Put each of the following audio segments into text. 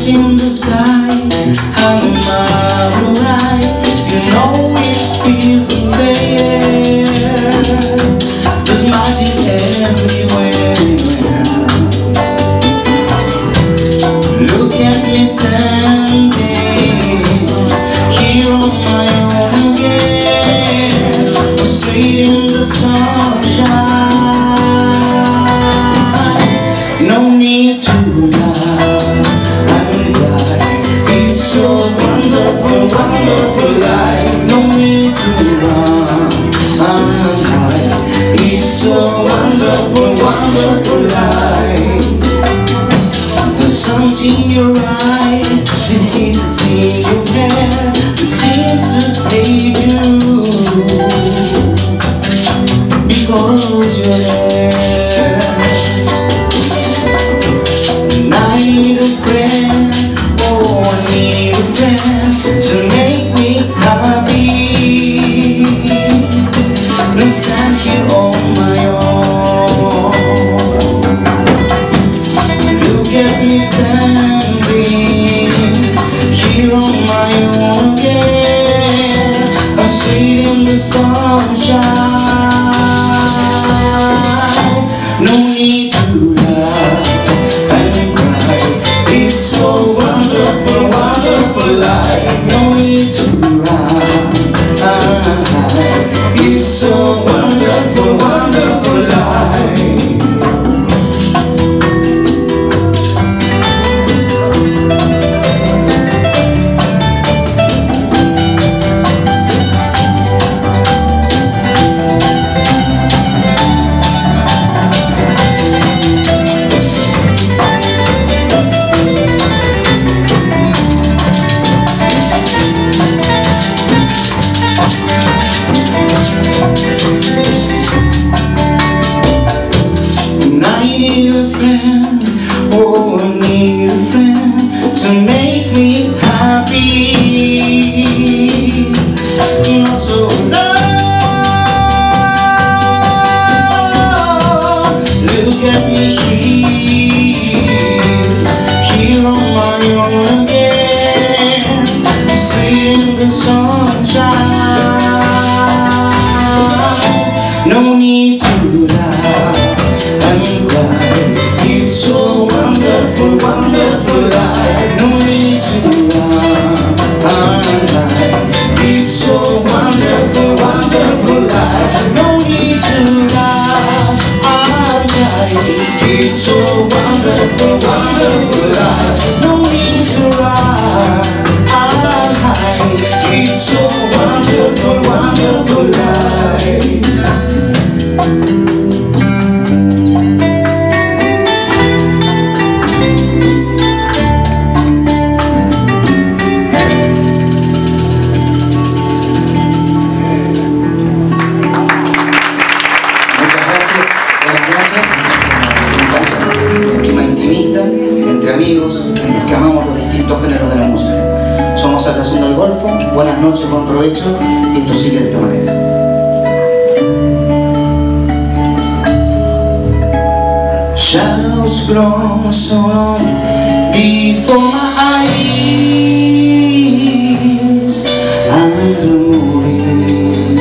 In the sky, how am I right? You know it feels unfair. There's magic everywhere. Look at me standing here on my own again, straight in the sunshine. No need to lie. So wonderful, wonderful life. No need to run and hide. It's so wonderful, wonderful life. There's something in your eyes, the hate in your hair, that seems to hate you because you're there. And I need a friend. Oh, I need a friend to make me happy. No stand here on my own. Look at me standing here on my own again. I'm straight in the sunshine. No need to lie and cry. It's so wonderful, wonderful life. No need to run and hide. It's so wonderful, wonderful life. Oh, I need a friend to make me happy. Not so low. Look at me here on my own again, straight in the sunshine. No need to lie and cry. It's so wonderful, wonderful life. No need to run and hide. It's so wonderful, wonderful life. No need to lie and hide. It's so wonderful, wonderful life. No need to run and hide. It's so wonderful, wonderful life. Entre amigos, en los que amamos los distintos géneros de la música. Somos Asociación del Golfo, buenas noches, buen provecho, y esto sigue de esta manera. Shadows grown so long before my eyes, and I'm moving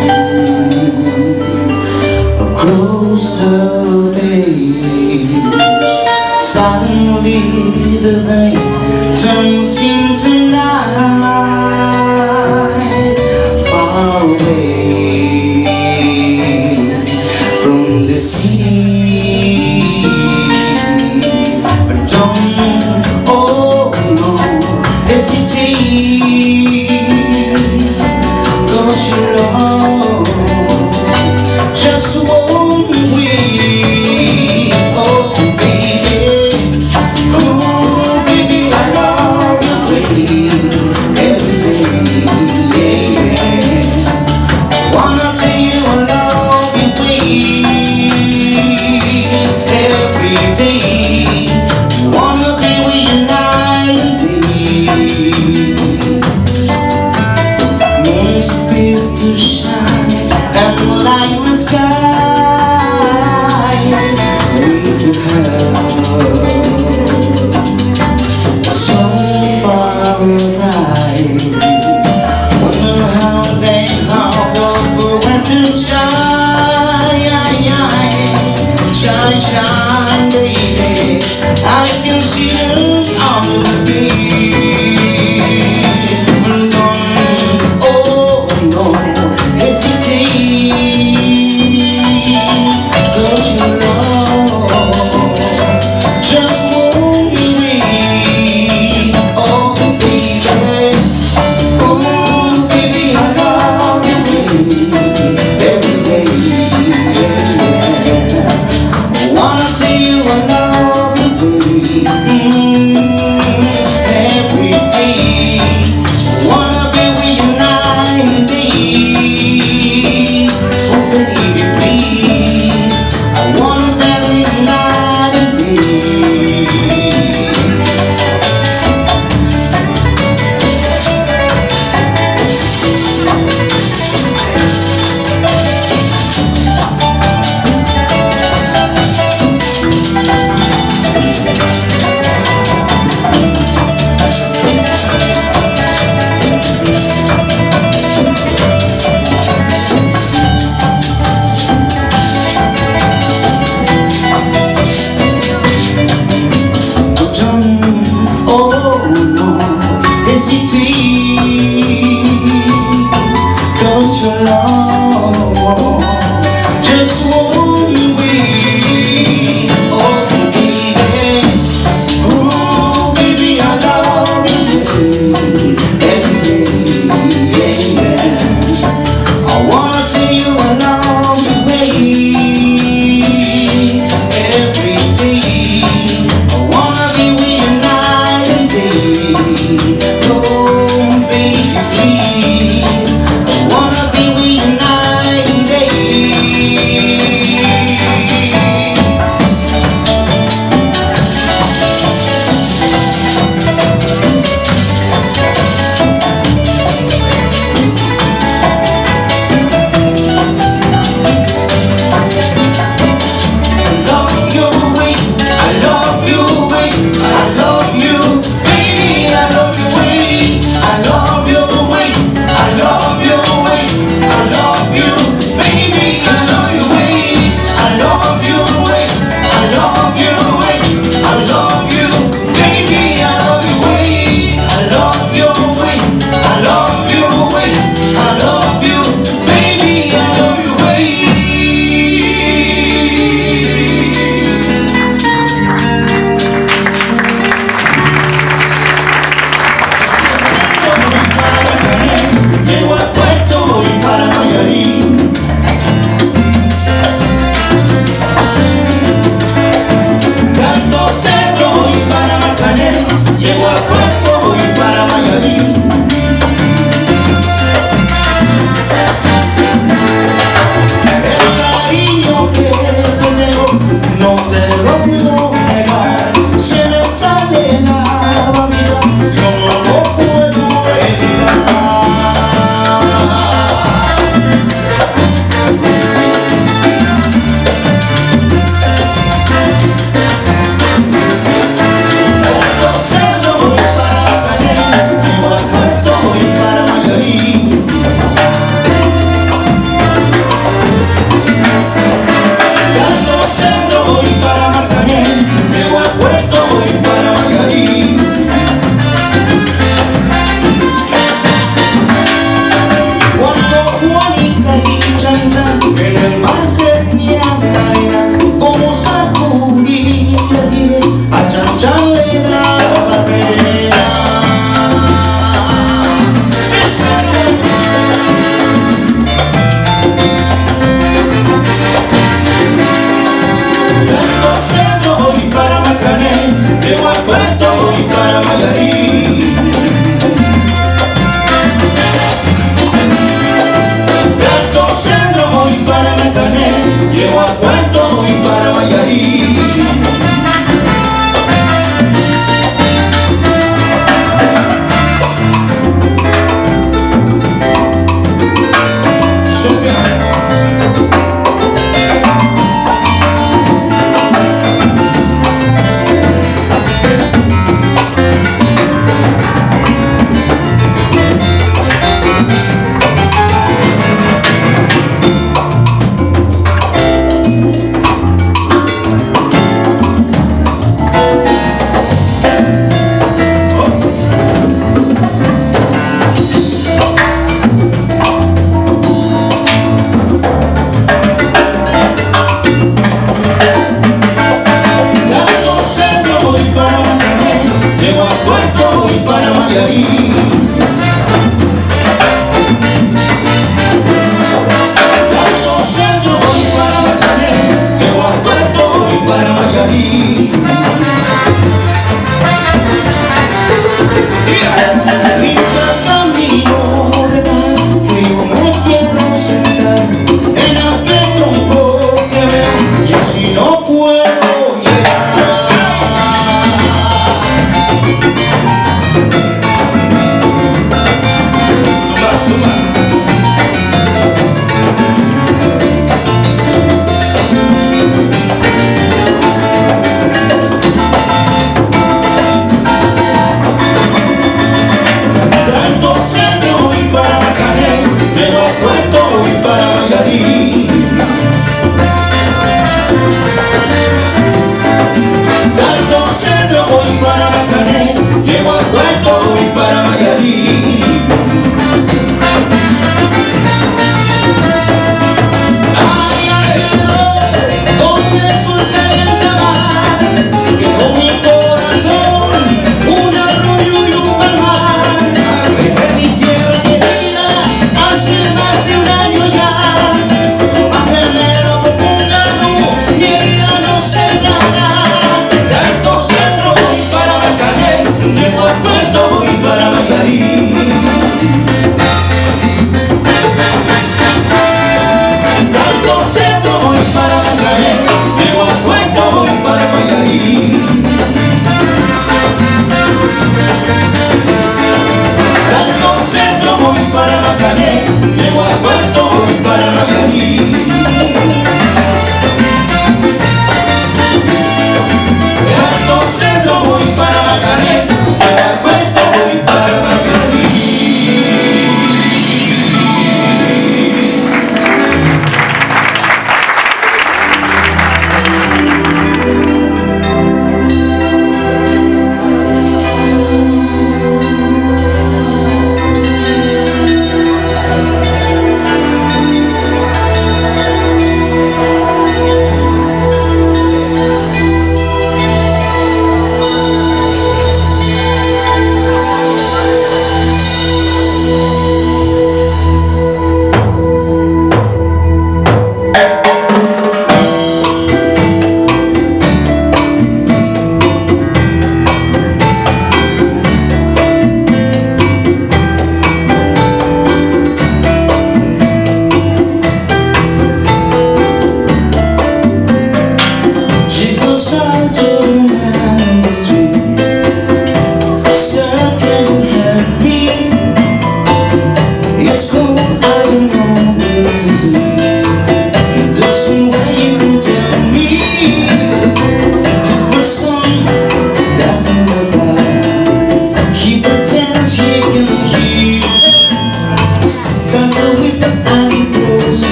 across the page. Suddenly the vein turns into night, far away. see. But don't, oh no, hesitate, 'cause your love just won't wait. Oh baby, oh baby, I love your way every day, yeah. Wanna tell you I love your way every day. Wanna be with you night and day. Moon's appears to shine and light the sky with her. So far away. Wonder how they the weapon shine, shine, baby. I can see them on the beat. Oh no, hesitate, 'cause your love just won't wait. Oh baby, oh baby, I love you every day, yeah. Wanna tell you I love you every day. Wanna be with you night and day. Oh baby, please, I wanna be with you night and day. Oh no, hesitate, 'cause your love just won't wait. Oh baby, oh baby, I love you every day, yeah. I wanna tell you I love you, baby, every day. I wanna be with you night and day. Oh baby, please, I wanna be with you night and day. para Mayarí. De Alto Cedro voy para Mecané, llego a Puerto, voy para Mayarí.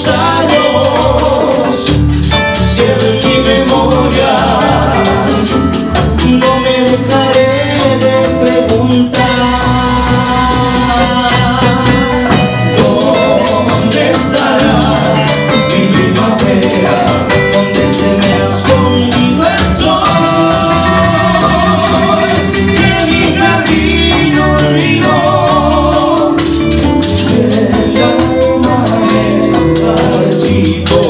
tantos años, cierro en mi memoria, no me dejaré de preguntar ¿dónde estará mi primavera? ¿Dónde se me ha escondido el sol que mi jardín olvidó? El alma me marchitó.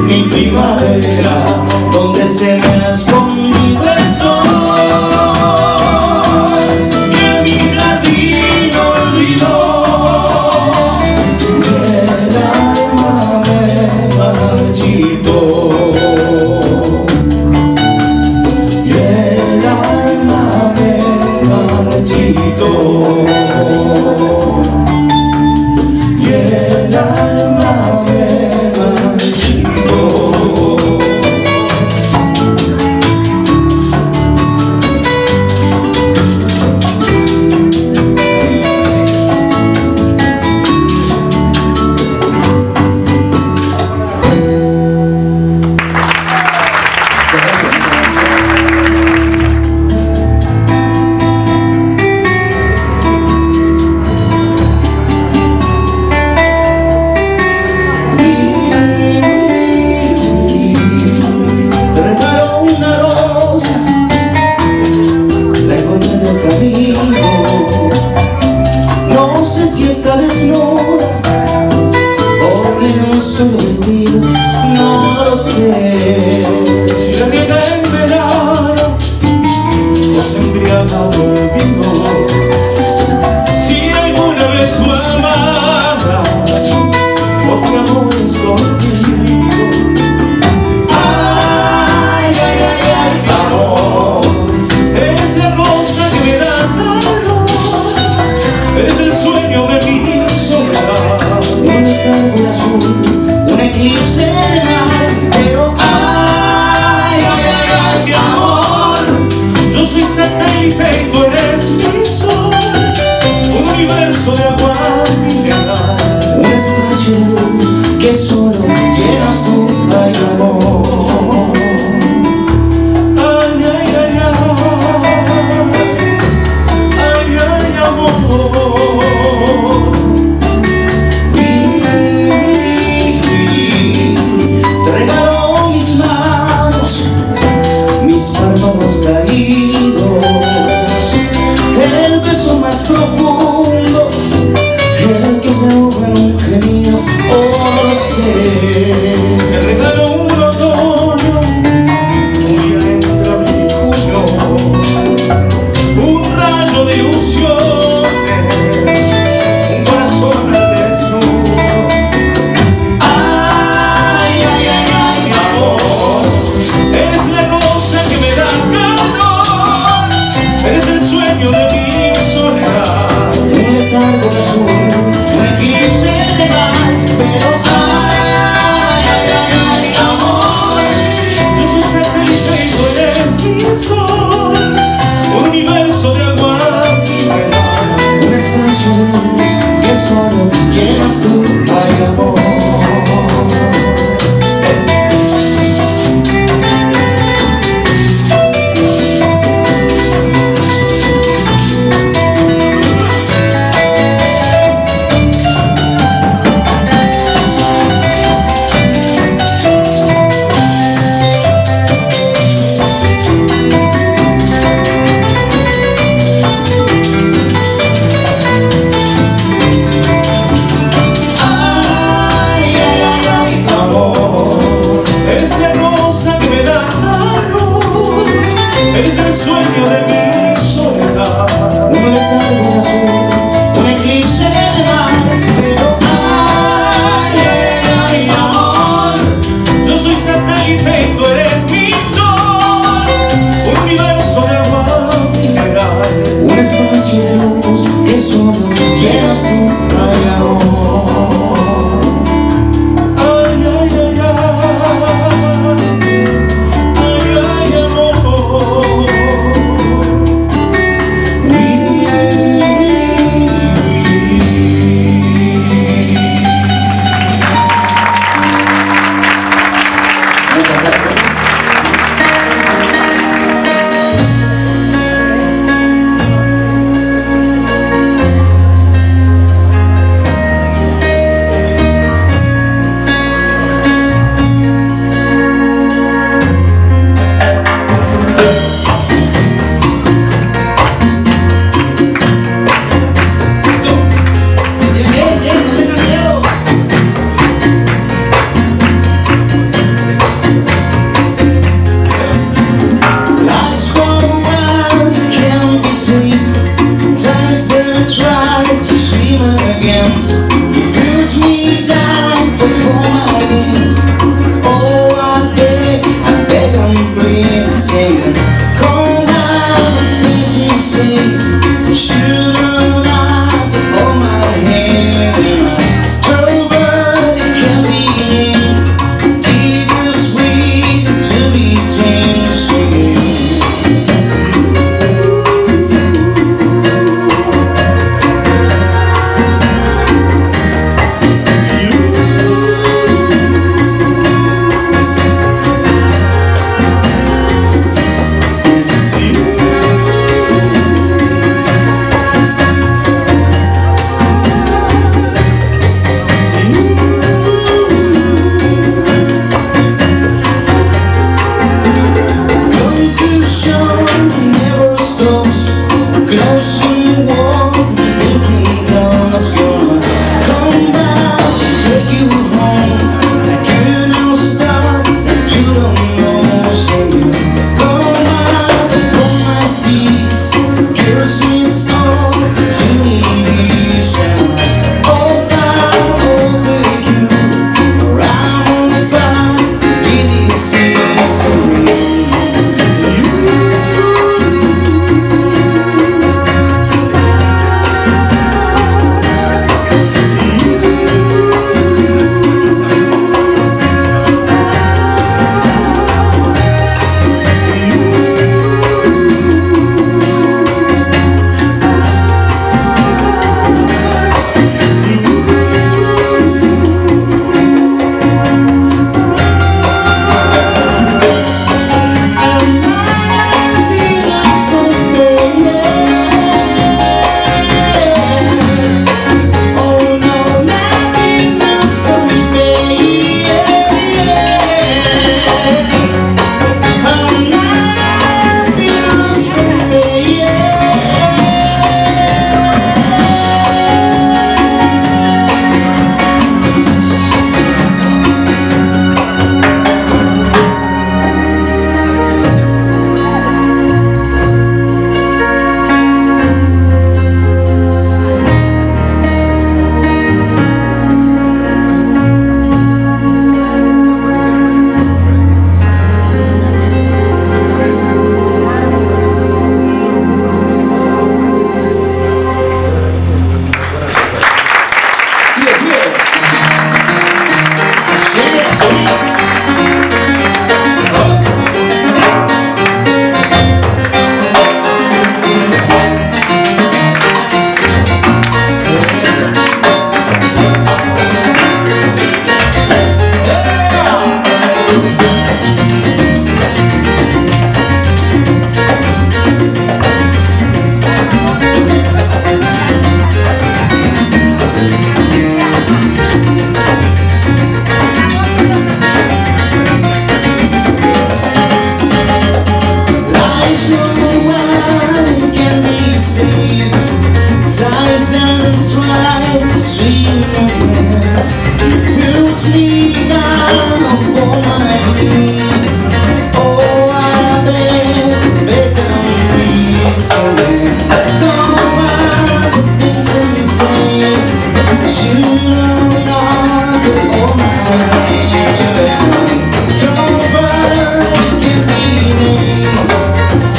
Mi primavera, donde se me ha escondido el sol que mi jardín olvidó. El alma me marchitó, y el alma me marchitó, y el alma me desnuda o tiene un solo vestido, no lo sé. Si la riega en verano o se embriaga de olvido, si alguna vez fue amada o tiene amores contigo. Ay, ay, ay, ay, amor, eres la rosa que me da calor, eres el sueño de mi soledad, un tango azul, un eclipse de mar, pero ay, ay, ay, ay, mi amor, yo soy satélite y tú eres mi sol, un universo de agua mineral, un espacio de luz que solo llenas tú, ay, amor. Te regalo un otoño, un día entre abril y junio, un rayo de ilusiones, un corazón al desnudo. Ay, ay, ay, ay, amor, eres la rosa que me da calor, eres el sueño de mi soledad, against. You put me down upon my knees. Oh, I beg and plead, singing, come down the things you say. Shouldn't I hold my head and I drove up, it can be named. Tears sweet to be changed again.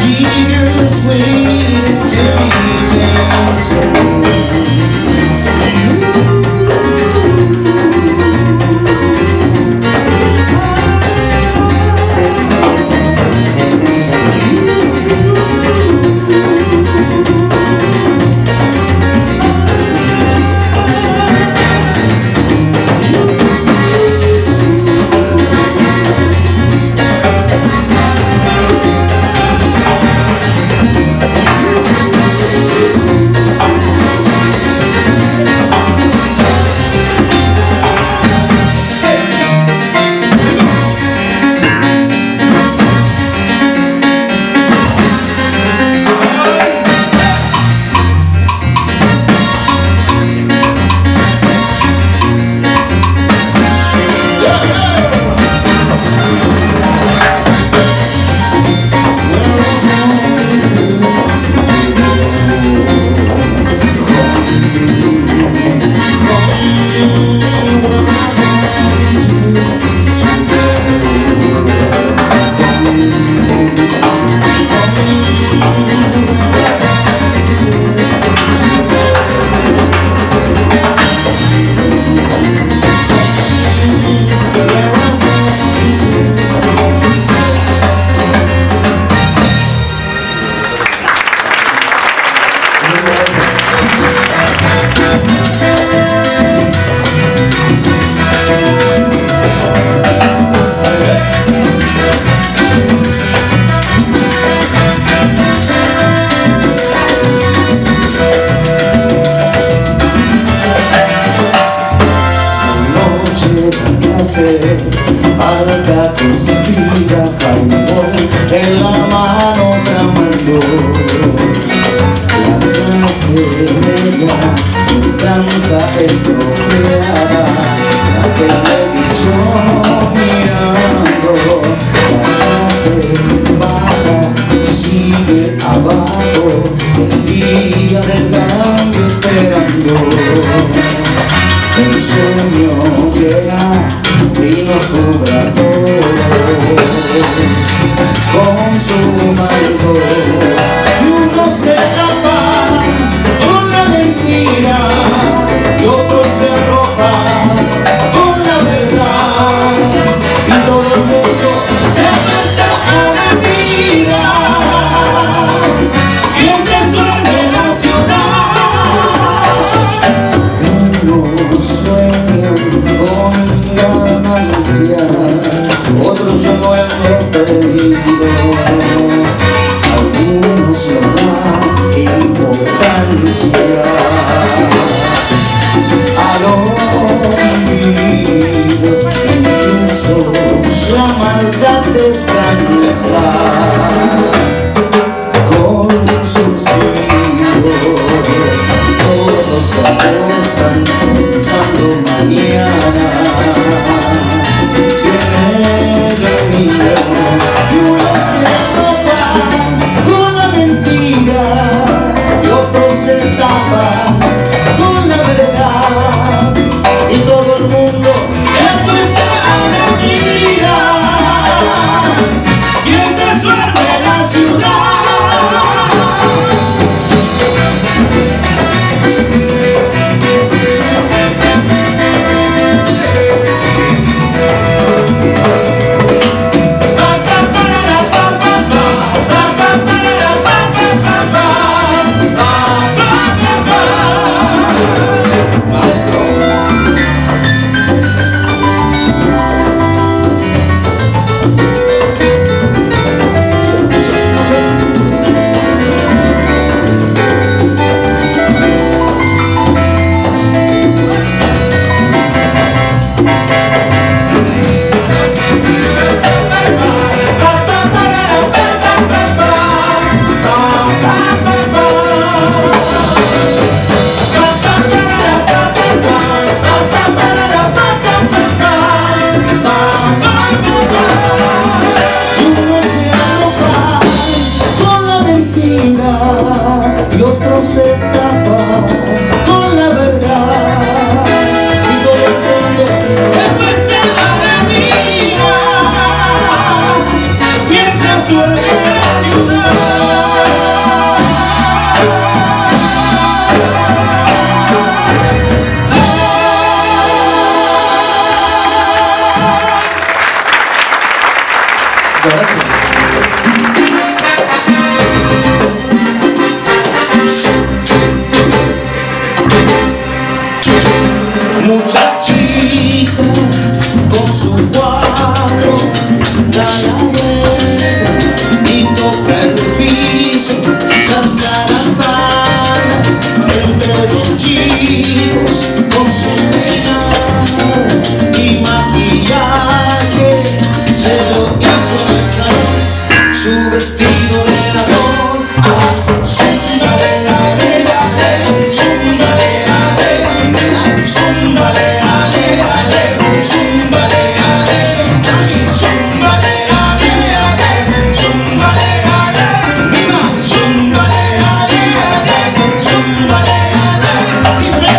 Tears waiting to be dancing. ella descansa estropeada, la televisión mirando, la se baja y sigue abajo, el día del cambio esperando. El sueño llega y nos cubre a todos con su manto. Uno se tapa con la mentira y otro se arroja con la verdad, y todo el mundo le presta a la vida mientras duerme la ciudad. Unos sueñan con ganancias, otros lloran lo perdido, algunos le dan importancia a lo vivido, incluso la maldad descansa con sus vidos. Todos se acuestan pensando mañana viene el invierno y uno se tapa con la mentira y otro se tapa con la verdad, y todo el mundo le apuesta a la vida mientras duerme la ciudad. Y otro se tapa con la verdad, y todo el mundo le muestra a la vida mientras duerme la ciudad. Gracias. Muchachita con su cuatro da la vuelta y toca el piso, salsa la falda entre los chicos con su peinado y maquillaje. Se lo hizo en el salón, su vestido de ladrón. Zúmbale, ale, ale, zúmbale, ale, zúmbale, ale, ale, zúmbale, ale, zúmbale, ale, ale, zúmbale, ale, mima, zúmbale, ale, ale, zúmbale, ale, dice.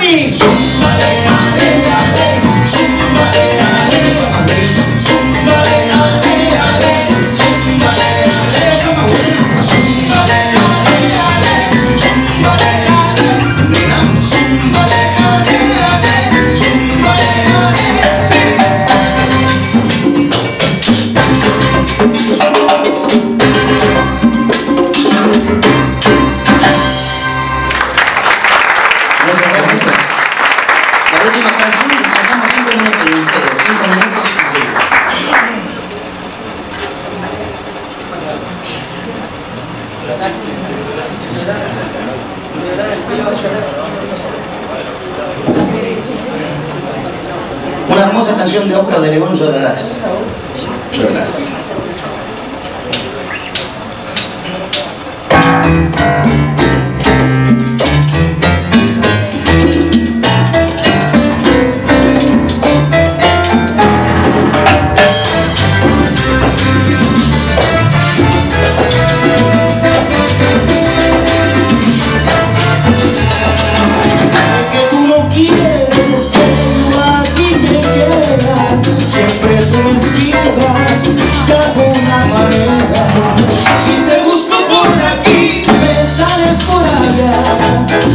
Giovanni. Zumbale, ale, ale, zumbale, ale, ale, zumbale, ale, ale, zumbale, ale, zumbale, ale, ale, zumbale, ale, nena, zumbale, ale, ale, zumbale, ale. Muchas gracias. La última canción, pasamos 5 minutos en serio, 5 minutos en serio. Una hermosa canción de Oscar de León, Llorarás. Llorarás. Siempre tú me esquivas de alguna manera. Si te busco por aquí, me sales por allá.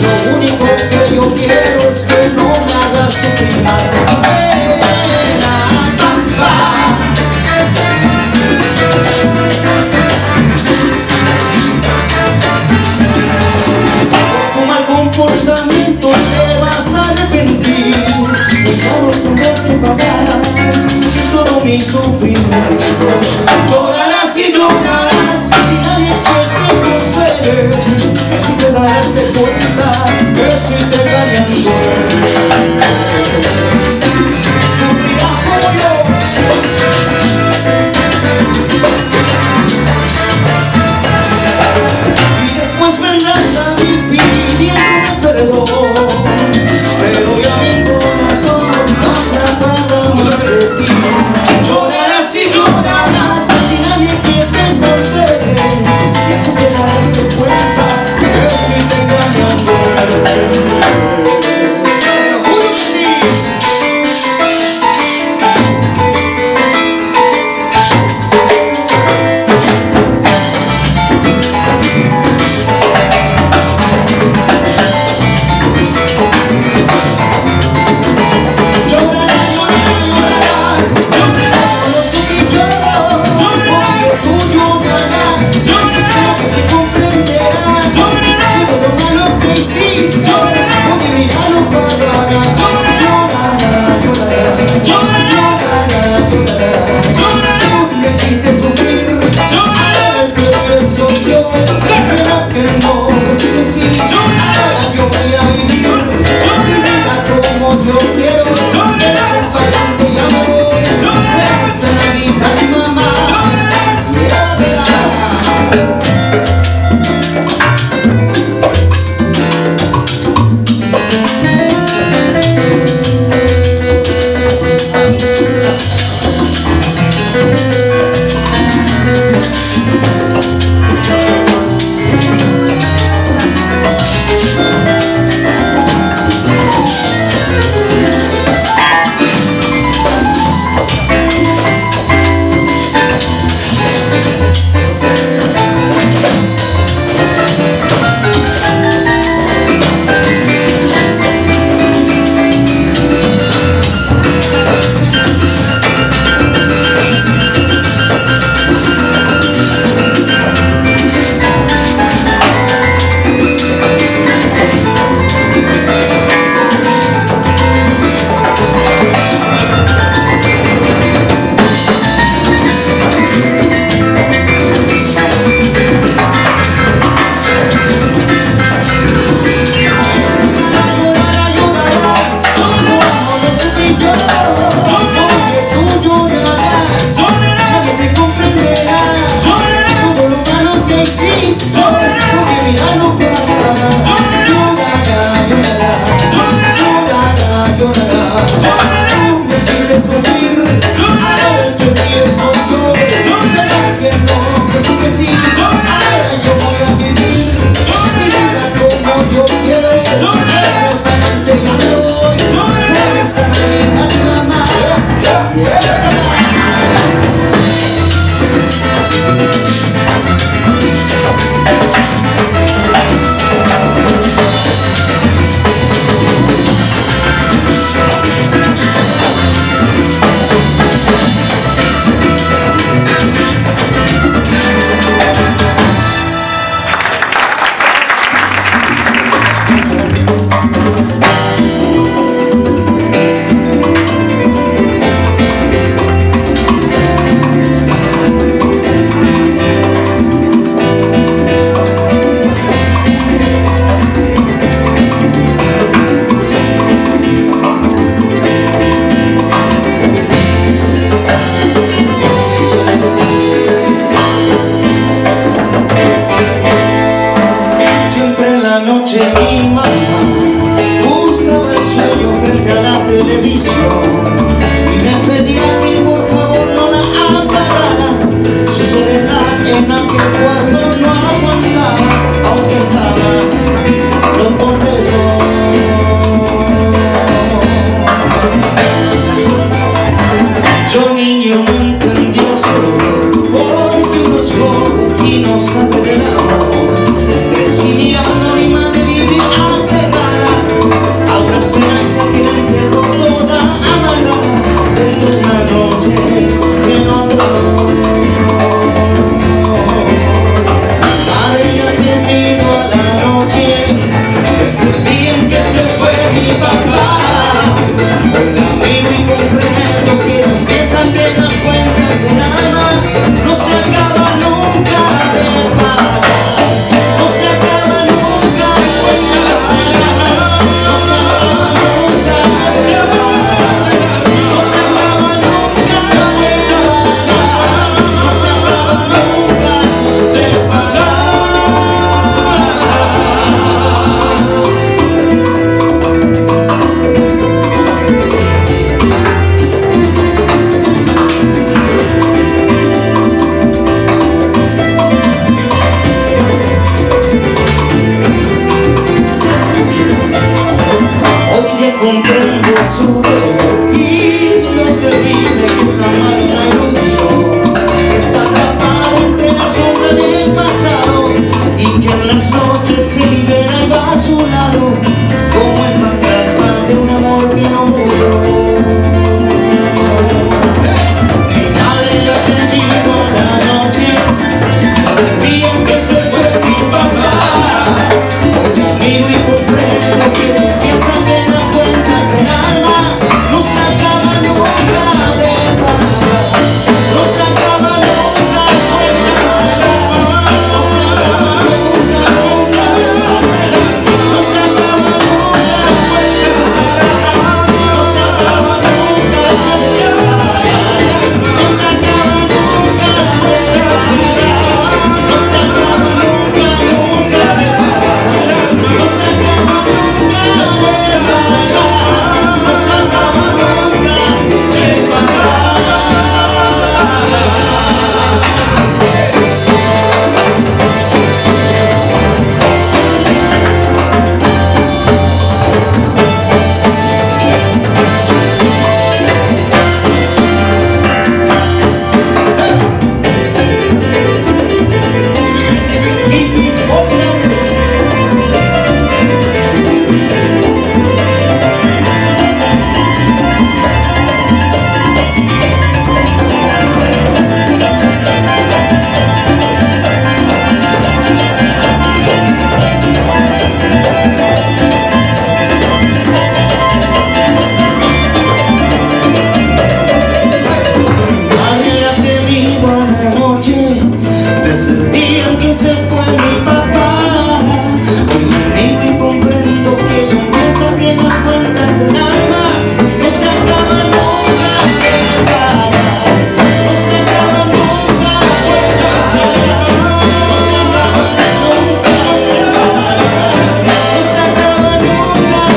Lo único que yo quiero es que no me hagas sufrir más. Tu mal comportamiento te vas a arrepentir. Todo tendrás que pagar todo mi sufrimiento. Llorarás y llorarás si nadie te consuele. Que si te darás de cuenta que si te engañan duele. Sufrirás como yo. Y después vendrás a mí pidiéndome perdón. Pero ya mi corazón no se acuerda más de ti. Llorarás y llorarás si nadie que te consuele. Y así te darás de cuenta que si te engañan duele. Te lo juro que sí. comprendo su dolor y lo terrible que es amar una ilusión que está atrapado entre la sombra del pasado y que en las noches se libera y va a su lado como el fantasma de un amor que no murió. Mi madre le ha tenido a la noche desde el día en que se fue mi papá. Hoy me miro y comprendo que se empiezan de las cuentas del alma, no se acaba nunca de pagar, no se acaba nunca de pagar, no se acaba nunca, nunca de pagar, no se acaba nunca de pagar, no se acaba nunca de pagar, no se acaba nunca de pagar, no se acaba nunca, nunca de pagar, no se acaba nunca de pagar, no se acaba nunca de pagar. Desde el día en que se fue mi papá, hoy me miro y comprendo que ya empiezan bien las cuentas del alma, no se acaba nunca de pagar, no se acaba nunca de pagar, no se acaba nunca de pagar, no se acaba nunca de pagar,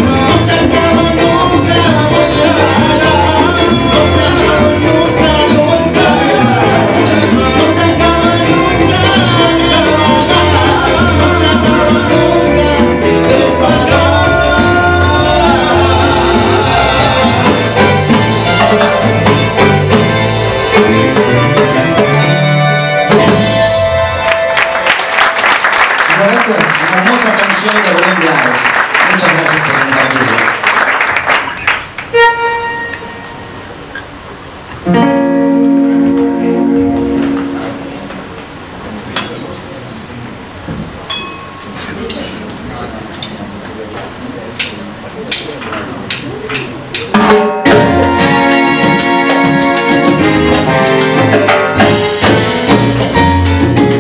no se acaba nunca, nunca de pagar, no se acaba nunca de pagar. No se acaba nunca, nunca de pagar, no se acaba nunca de pagar, no se acaba nunca de pagar. Gracias, hermosa canción de Rubén Blades. Muchas gracias por compartirla.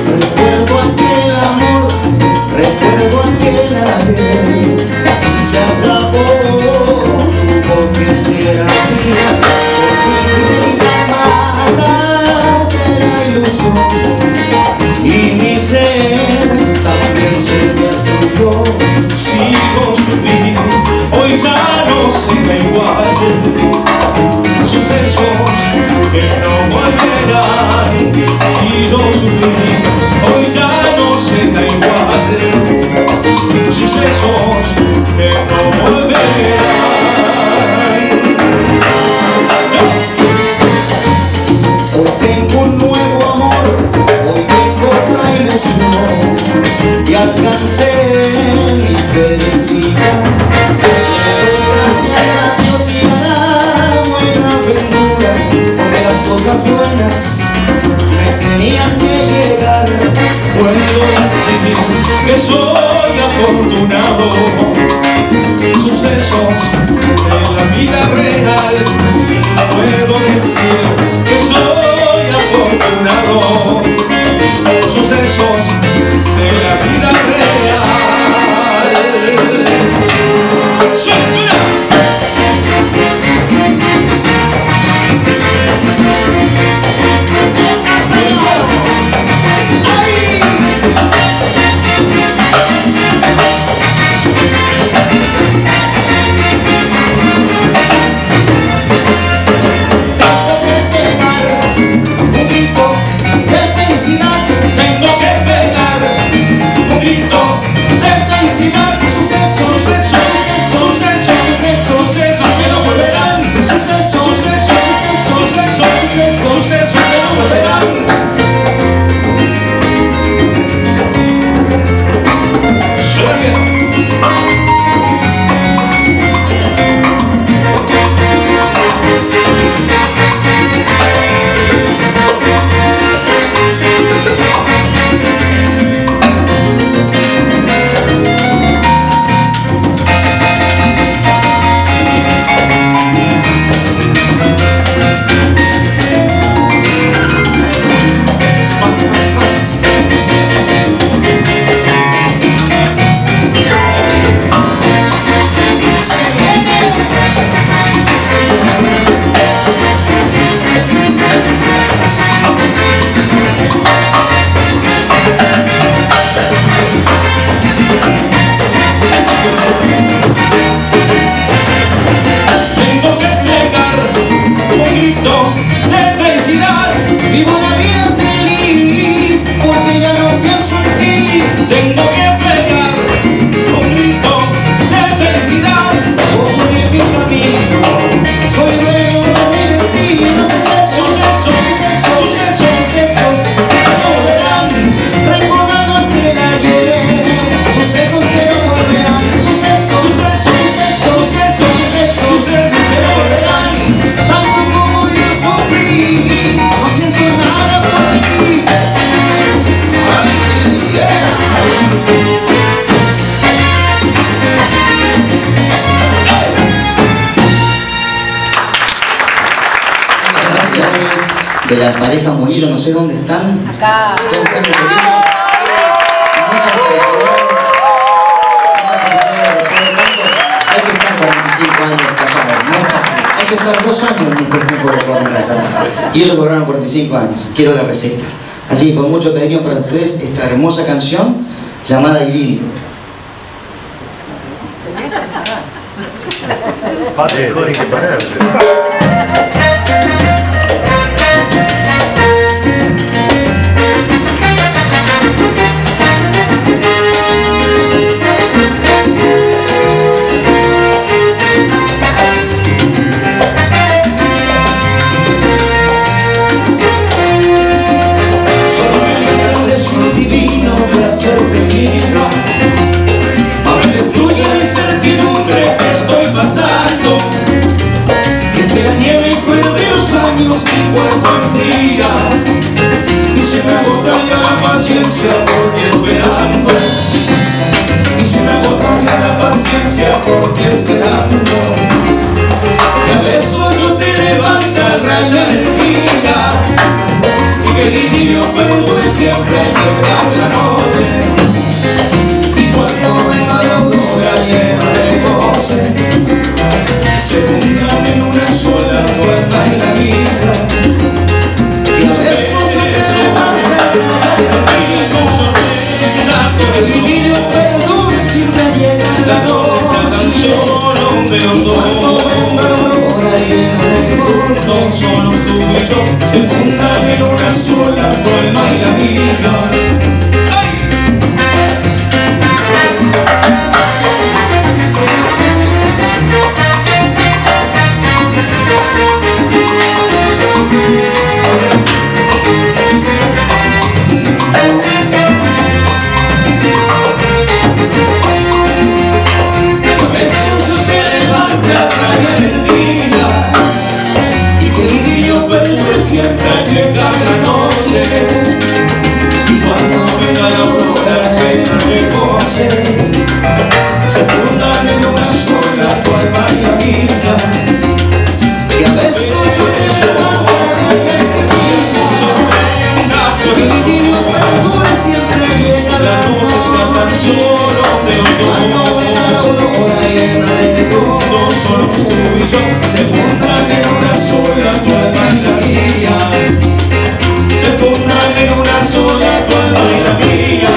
Recuerdo aquel amor, recuerdo aquel ayer, se acabó, tuvo que ser así, por matarte la ilusión, y mi ser también se destruyó. Sigo sufriendo, hoy ya no será igual, sucesos que no volverán. Sigo sufriendo, hoy ya no será igual, sucesos que no volverán. Hoy tengo un nuevo amor, hoy tengo otra ilusión, y alcancé mi felicidad. Gracias a Dios y a la buena ventura, porque las cosas buenas me tenían que llegar. Puedo decir que soy afortunado, sucesos de la vida real. Puedo decir que soy afortunado, sucesos de la vida real. ¡Suelta! Tengo que pegar De la pareja Murillo, no sé dónde están. Acá. Todos están en Murillo. Muchas felicidades. Hay que estar 45 años casados, no es fácil. Hay que estar 2 años en este tiempo de poder casar. Y ellos lograron 45 años. Quiero la receta. Así que con mucho cariño para ustedes esta hermosa canción llamada Idilio. Padre, hay que parar. Que es que la nieve y cuero de los años mi cuerpo enfría y se me agota ya la paciencia por ti esperando, y se me agota ya la paciencia por ti esperando. Que a besos no te levanta el rayo del día y que el idilio perdure siempre llegar la noche, y cuando venga la aurora llena de goce se fundan en una sola tu alma y la vida. Y a besos yo te levanto el idilio perdure siempre llega la noche, y cuando venga la aurora llena de goce son solos tú y yo, se fundan en una sola tu alma y la vida. Siempre llega la noche, y cuando venga la aurora llena de goce se fundan en una sola tu alma y la vida. Y a besos yo te levanto el idilio perdure siempre llega la noche, tan solo de los dos. Cuando venga la aurora llena de goce solo tú y yo se fundan en una sola tu alma y la vida. Se fundan en una sola tu alma y la mía.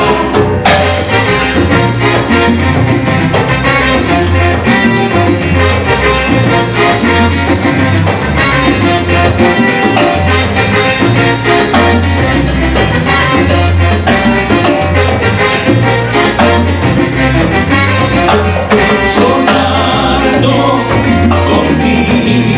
Sonando contigo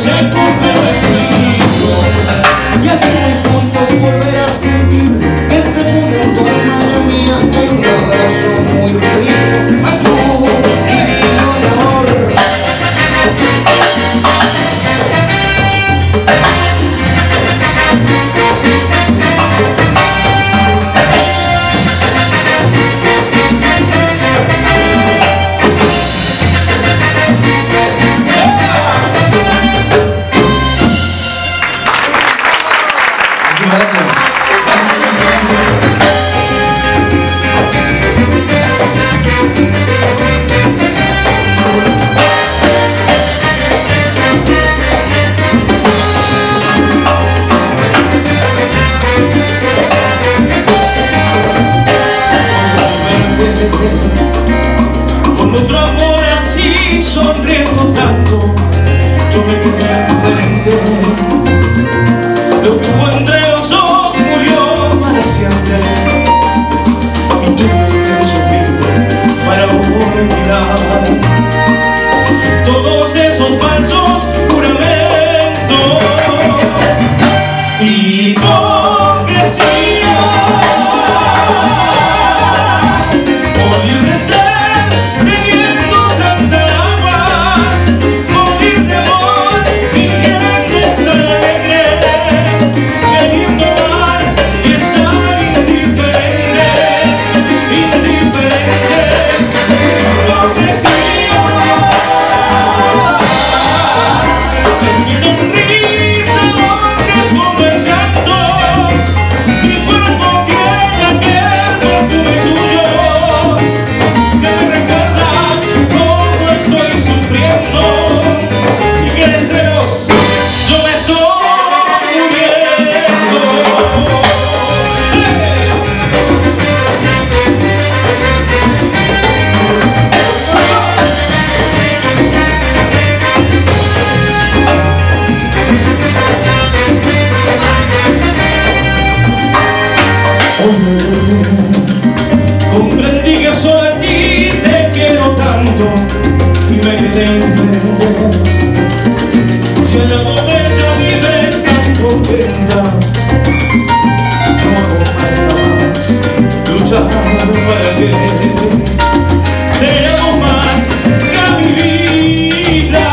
se cumple nuestro enemigo. Y así juntos volver a sentir que se funde en tu hermana mía en un abrazo muy rico. Amor y amor. Con otro amor así, sonriendo tanto, yo me quedé diferente. Lo que hubo entre los dos murió para siempre, y tuve que sufrir para olvidar todos esos falsos juramentos. Hipocresía. Comprendí que solo a ti te quiero tanto y me quedé indiferente. Si al lado de ella vives tan contenta, no hago más luchar para que te amo más que a mi vida.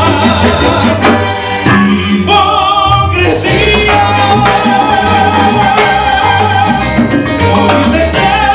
Hipocresía. Hipocresía.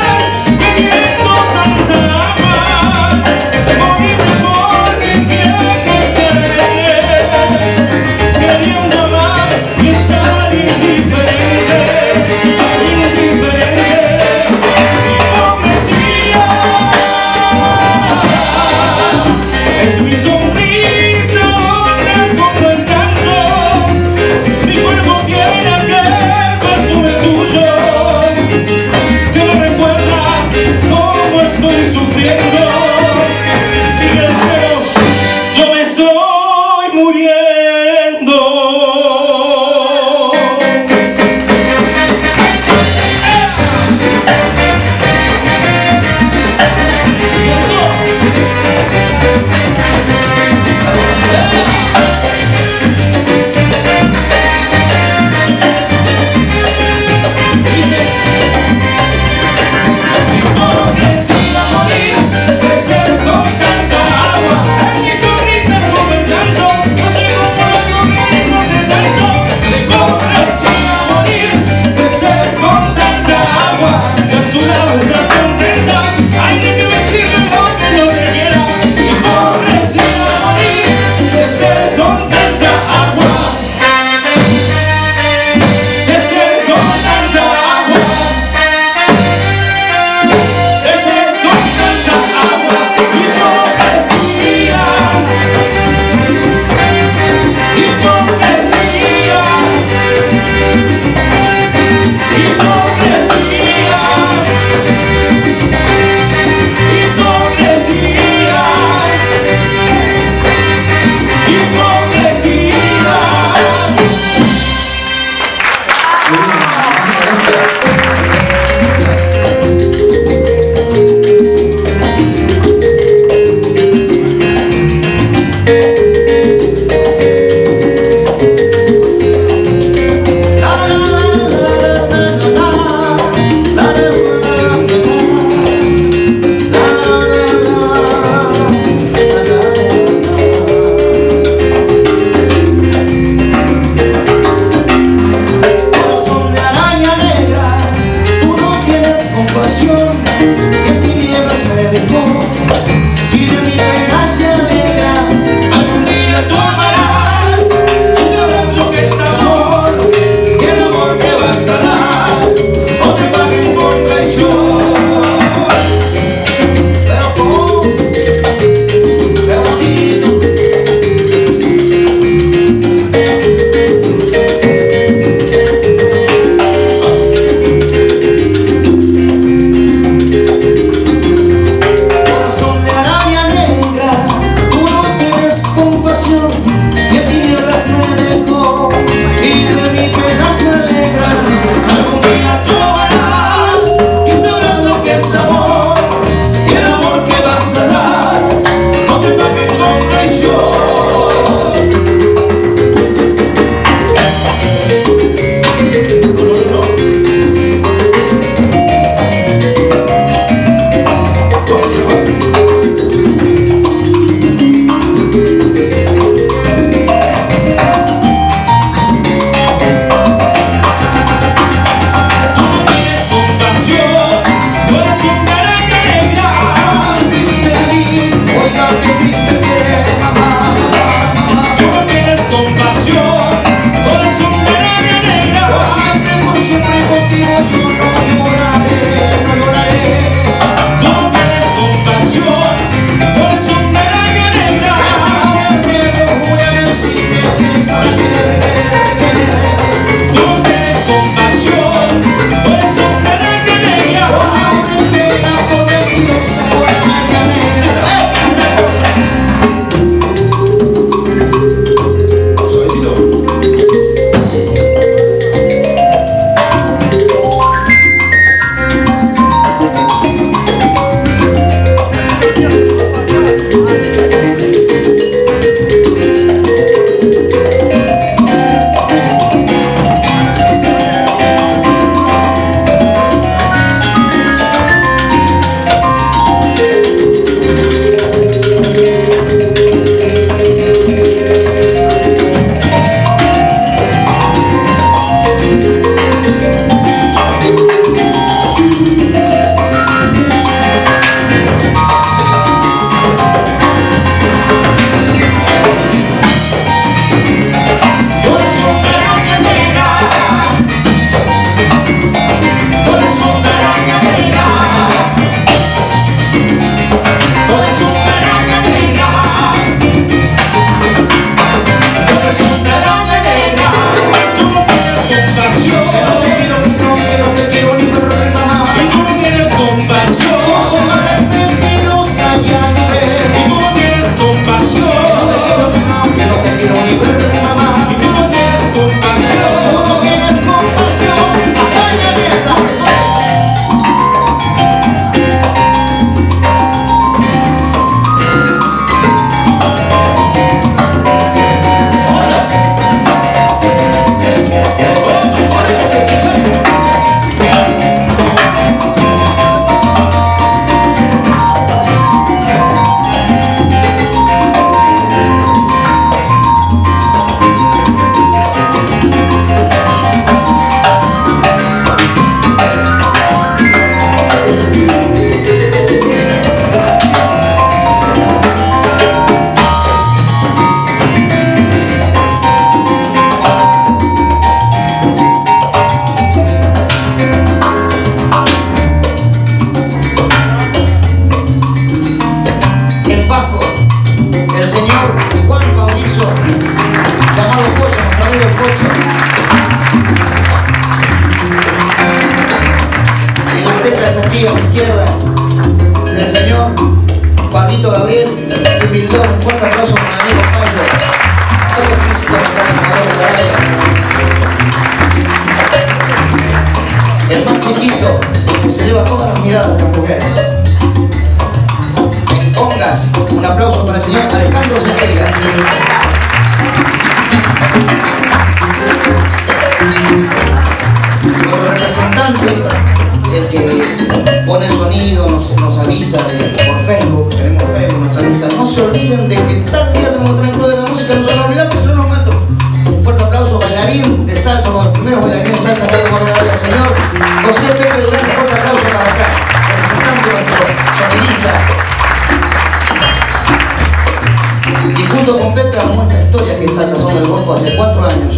esta historia que es Salsa Son del Golfo hace 4 años.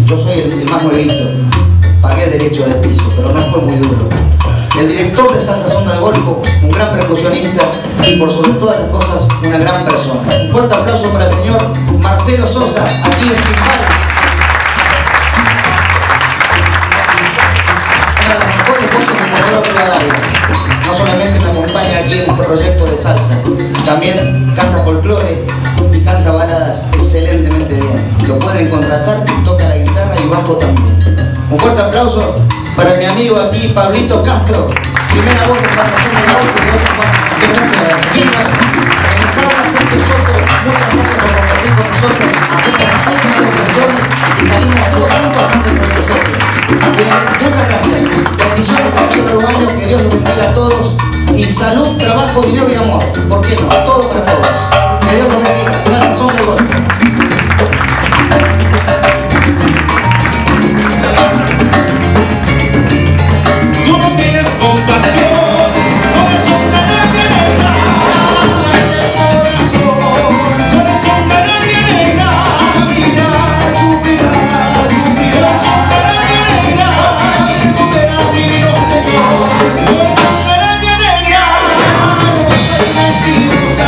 Yo soy el más nuevito. Pagué derecho de piso, pero no fue muy duro. El director de Salsa Son del Golfo, un gran percusionista y por sobre todas las cosas, una gran persona. Un fuerte aplauso para el señor Marcelo Sosa, aquí en timbales. Una de las mejores voces de Comodoro Rivadavia. No solamente me acompaña aquí en este proyecto de salsa, también canta folclore y canta baladas excelentemente bien. Lo pueden contratar, toca la guitarra y bajo también. Un fuerte aplauso para mi amigo aquí, Pablito Castro, primera voz de Salsa Son del Golfo y otro más. Gracias. Pensaba Sergio Soto, muchas gracias por compartir con nosotros. Hacemos las últimas 2 canciones y salimos todos juntos antes de nosotros. Bien, muchas gracias. Bendiciones para el rebaño, que Dios los bendiga a todos. Y salud, trabajo, dinero y amor. ¿Por qué no? Todo para todos. Que Dios los bendiga. Salsa Son del Golfo. Tú no tienes compasión, corazón de nadie negra. Corazón de nadie negra. Sufrirá, corazón de nadie negra. Corazón de nadie negra. No soy mentirosa.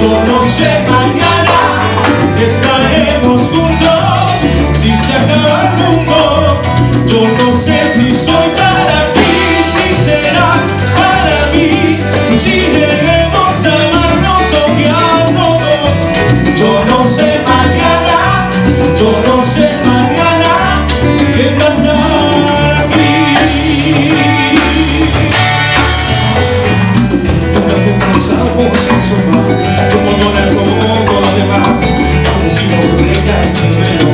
Yo no sé mañana si estaremos juntos, si se acaba el mundo. Yo no sé si soy para ti, si serás para mí, si lleguemos a amarnos o odiarnos. Yo no sé mañana, yo no sé mañana quién va a estar aquí. Nunca conversamos en sofá, como no era todo lo demás. No pusimos reglas primero,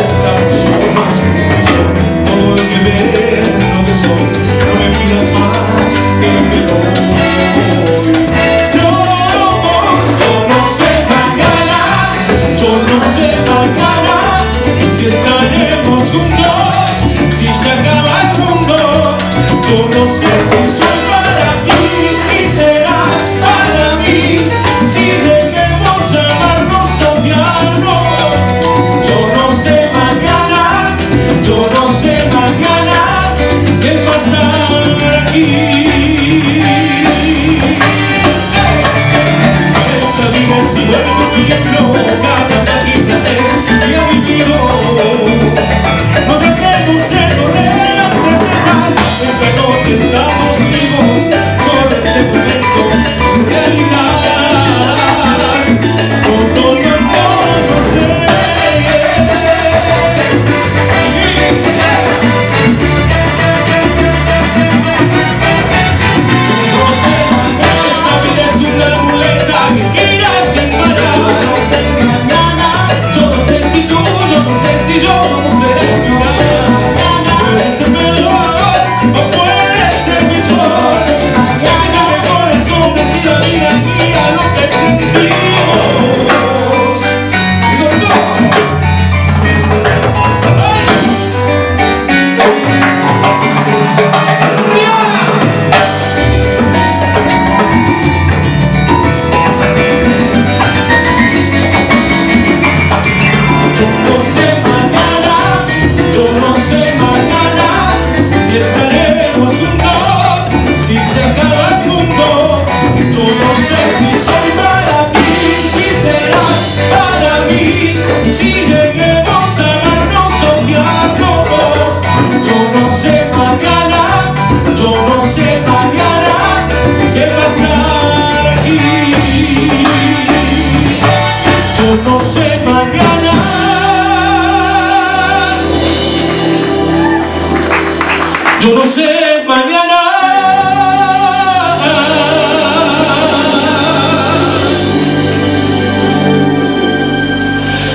estamos solos tú y yo. Todo lo que ves es lo que soy, no me pidas más de lo que doy. No, yo no sé mañana, yo no sé mañana si estaremos juntos, si se acaba el mundo. Yo no sé si soy para ti, si serás para mí, si lleguemos a amarnos o odiarnos. Yo no sé mañana, yo no sé mañana quién va a estar aquí. Esta vida es igual que viviendo, cada página es día vivido. No tratemos de correr a presentar, esta noche estamos vivos, solo este momento es realidad. Todo lo puedo ser. No sé mañana, esta vida es una ruleta que gira sin parar. No sé mañana, yo no sé si tú, yo no sé si yo vamos a ser final. Puede ser peor o puede ser mejor. Mañana el corazón decida vida mía lo que sentimos. Digo no. Yo no sé mañana si estaremos juntos, si se acaba el mundo. Yo no sé si soy para ti, si serás para mí, si lleguemos a amarnos o odiarnos. Yo no sé mañana, yo no sé mañana quién va a estar aquí. Yo no sé mañana. Yo no sé mañana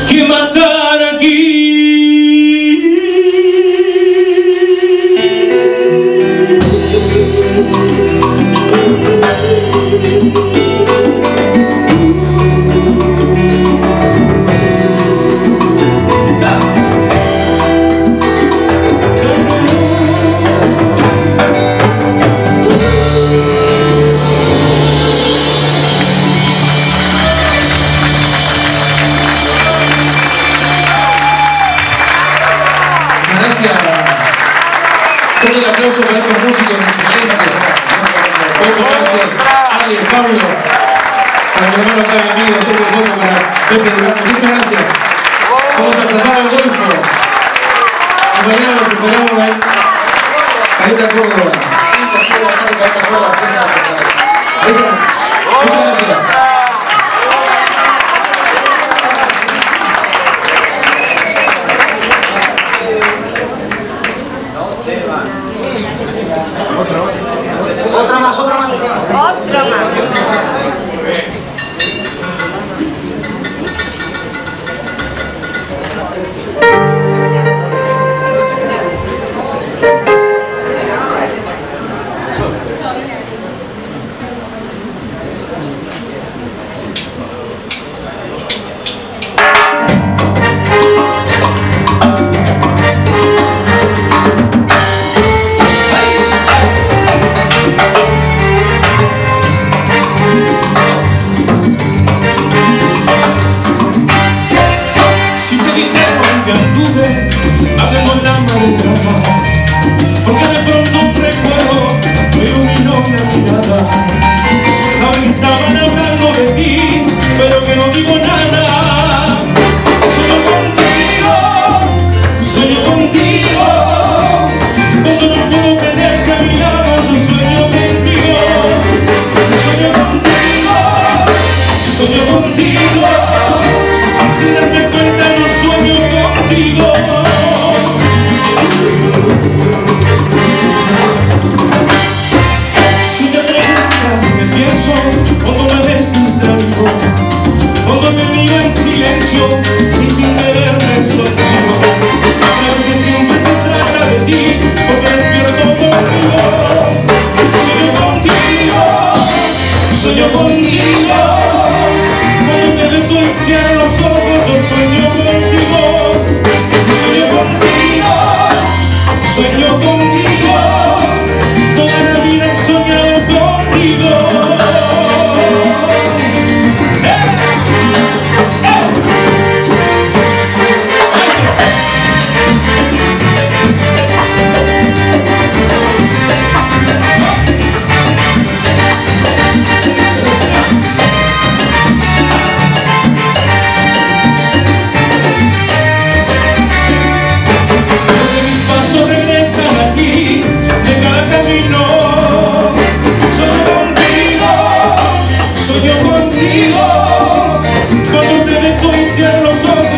quién va a estar aquí. Gracias. Un aplauso para estos músicos excelentes. Muchas gracias. Ali, Pablo, para mi hermano acá amigo, nosotros somos para Pepe Durán. Muchas gracias. Vamos a tratar al Golfo. Y mañana nos esperamos ahí. Caleta Córdoba. Ahí estamos. Muchas gracias. Otra más, otra más. Otra más. contigo, sin darme cuenta no sueño contigo. Si te preguntas qué pienso cuando me ves distraído, cuando te miro en silencio y sin quererme sonrío, sabes que siempre se trata de ti, porque despierto contigo. Sueño contigo, cuando te beso y cierro los ojos, yo sueño contigo. Sueño contigo, sueño contigo, toda la vida he soñado contigo. Sueño contigo, cuando te beso y cierro los ojos.